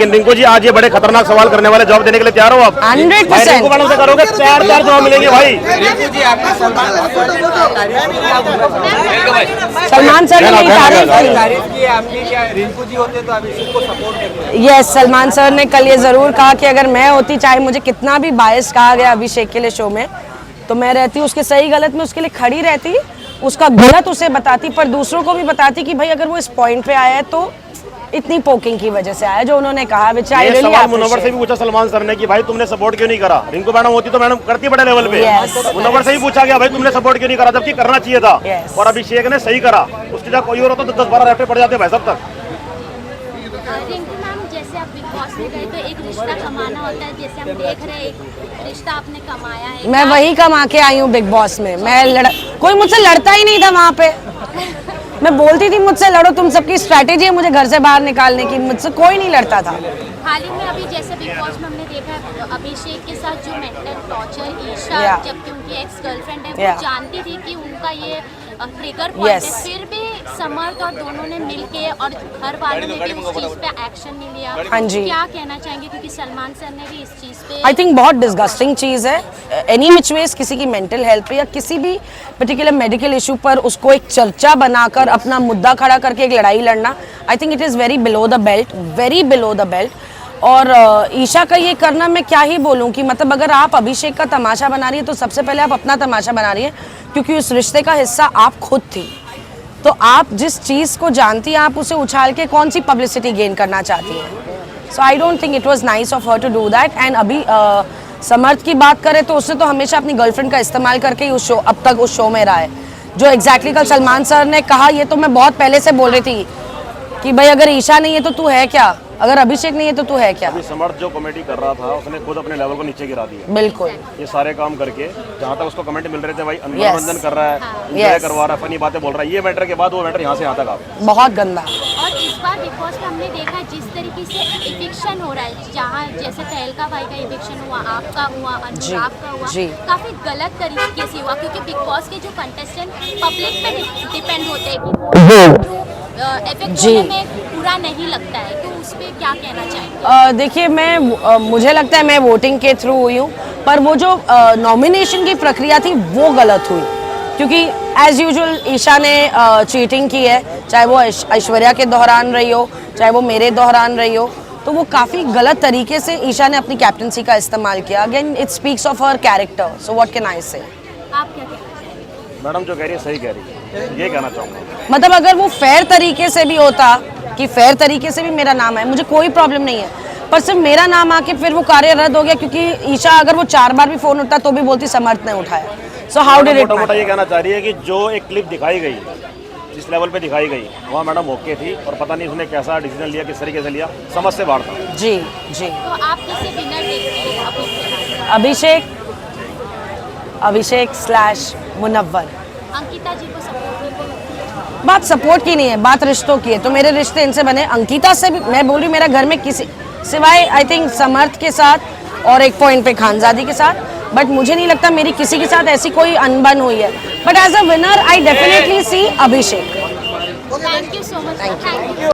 रिंकू जी आज ये बड़े खतरनाक सवाल करने वाले जवाब देने के लिए तैयार हो आप? 100% रिंकू मैडम से करोगे प्यार जवाब मिलेंगे भाई। सलमान सर ने मेरी तारीफ की आपने, क्या रिंकू जी होते तो अभिषेक को सपोर्ट करते? यस, सलमान सर ने कल ये जरूर कहा कि अगर मैं होती, चाहे मुझे कितना भी बायस कहा गया अभिषेक के लिए शो में, तो मैं रहती उसके सही गलत में उसके लिए खड़ी रहती, उसका गलत उसे बताती, पर दूसरों को भी बताती कि भाई अगर वो इस पॉइंट पे आया है तो इतनी पोकिंग की वजह से आया जो उन्होंने कहा। ये सवाल मुनव्वर से भी पूछा सलमान सर ने कि भाई तुमने सपोर्ट क्यों नहीं करा? रिंकू मैडम होती तो मैडम करती बड़े लेवल पे। मुनव्वर से भी पूछा गया भाई तुमने सपोर्ट क्यों नहीं करा, जबकि करना चाहिए था। और अभिषेक ने सही करा, उसकी जगह कोई और होता तो 10-12 रेफरी पड़ जाते भाई सब तक। रिंकू मैम, जैसे आप बिग बॉस में गए तो एक रिश्ता कमाना होता है, जैसे हम देख रहे हैं एक रिश्ता आपने कमाया है। मैं वही कमा के आई हूँ बिग बॉस में। मैं कोई मुझसे लड़ता ही नहीं था वहाँ पे। मैं बोलती थी मुझसे लड़ो, तुम सबकी स्ट्रैटेजी है मुझे घर से बाहर निकालने की, मुझसे कोई नहीं लड़ता था। हाल ही में अभी जैसे बिग बॉस में हमने देखा है अभिषेक के साथ जो मेंटल टॉर्चर ईशा, जबकि उनकी एक्स गर्लफ्रेंड है, वो जानती थी कि उनका ये ट्रिगर पॉइंट है, फिर भी समर्थ और दोनों ने मिलके और घर वालों ने भी उस चीज पे एक्शन नहीं लिया। हाँ जी, क्या कहना चाहेंगे, क्योंकि सलमान सर ने भी इस चीज पे आई थिंक बहुत डिस्गस्टिंग चीज़ है। एनी विच वेज किसी की मेंटल हेल्थ पे या किसी भी पर्टिकुलर मेडिकल इशू पर उसको एक चर्चा बनाकर अपना मुद्दा खड़ा करके एक लड़ाई लड़ना, I think it is very below the belt, very below the belt. और ईशा का ये करना, मैं क्या ही बोलूँ कि मतलब अगर आप अभिषेक का तमाशा बना रही है तो सबसे पहले आप अपना तमाशा बना रही है, क्योंकि उस रिश्ते का हिस्सा आप खुद थी। तो आप जिस चीज़ को जानती हैं आप उसे उछाल के कौन सी पब्लिसिटी गेन करना चाहती हैं। So I don't think it was nice of her to do that. And अभी समर्थ की बात करें तो उसने तो हमेशा अपनी गर्लफ्रेंड का इस्तेमाल करके ही उस शो अब तक उस शो में रहा है। जो एग्जैक्टली कल सलमान सर ने कहा, ये तो मैं बहुत पहले से बोल रही थी कि भाई अगर ईशा नहीं है तो तू है क्या, अगर अभिषेक नहीं है तो तू है क्या। अभी समर्थ जो कॉमेडी कर रहा था उसने खुद अपने लेवल को नीचे गिरा दिया। बिल्कुल, ये सारे काम करके जहाँ तक उसको कमेंट मिल रहे थे भाई मनोरंजन कर रहा है, एंजॉय करवा रहा है, फनी बातें बोल रहा है, ये मैटर के बाद वो मैटर यहाँ से यहाँ तक आ गया। बहुत गंदा। और इस बार बिग बॉस में हमने देखा जिस तरीके से इविक्शन हो रहा है, जहाँ जैसे तहलका भाई का इविक्शन हुआ, आपका हुआ, अनुराग का हुआ, काफी गलत तरीके से हुआ, क्योंकि बिग बॉस के जो कंटेस्टेंट पब्लिक पे डिपेंड होते हैं कि इफेक्ट होने में पूरा नहीं लगता है, तो उस पर क्या कहना चाहेंगे? देखिए मुझे लगता है मैं वोटिंग के थ्रू हुई हूँ, पर वो जो नॉमिनेशन की प्रक्रिया थी वो गलत हुई, क्योंकि एज यूजुअल ईशा ने चीटिंग की है, चाहे वो ऐश्वर्या के दौरान रही हो, चाहे वो मेरे दौरान रही हो, तो वो काफ़ी गलत तरीके से ईशा ने अपनी कैप्टनसी का इस्तेमाल किया। Again it speaks of her character, so what can I से। आप क्या कहना चाहेंगे? मैडम जो कह रही है सही कह रही है, ये कहना चाहूँगा। मतलब अगर वो फेयर तरीके से भी होता कि फेयर तरीके से भी मेरा नाम है, मुझे कोई प्रॉब्लम नहीं है, पर सिर्फ मेरा नाम आके फिर वो कार्य रद्द हो गया, क्योंकि ईशा अगर वो 4 बार भी फोन उठता तो भी बोलती समर्थ ने उठाया। So how did it? मोटा ये कहना चाह रही है कि जो एक क्लिप दिखाई गई, जिस लेवल पे दिखाई गई, वहाँ मैडम ओके थी, और पता नहीं उसने कैसा डिसीजन लिया, किस तरीके से लिया, समझ से बाहर था। जी जी। तो आप किसे विनर देखते हैं अभिषेक स्लैश मुनव्वर। अंकिता जी को सपोर्ट नहीं करें? बात सपोर्ट की नहीं है, बात रिश्तों की है, तो मेरे रिश्ते इनसे बने। अंकिता से भी मैं बोल रही, मेरा घर में किसी सिवाय आई थिंक समर्थ के साथ और एक पॉइंट पे खानजादी के साथ, बट मुझे नहीं लगता मेरी किसी के साथ ऐसी कोई अनबन हुई है। But as a winner I definitely see Abhishek. Thank you so much. Thank you.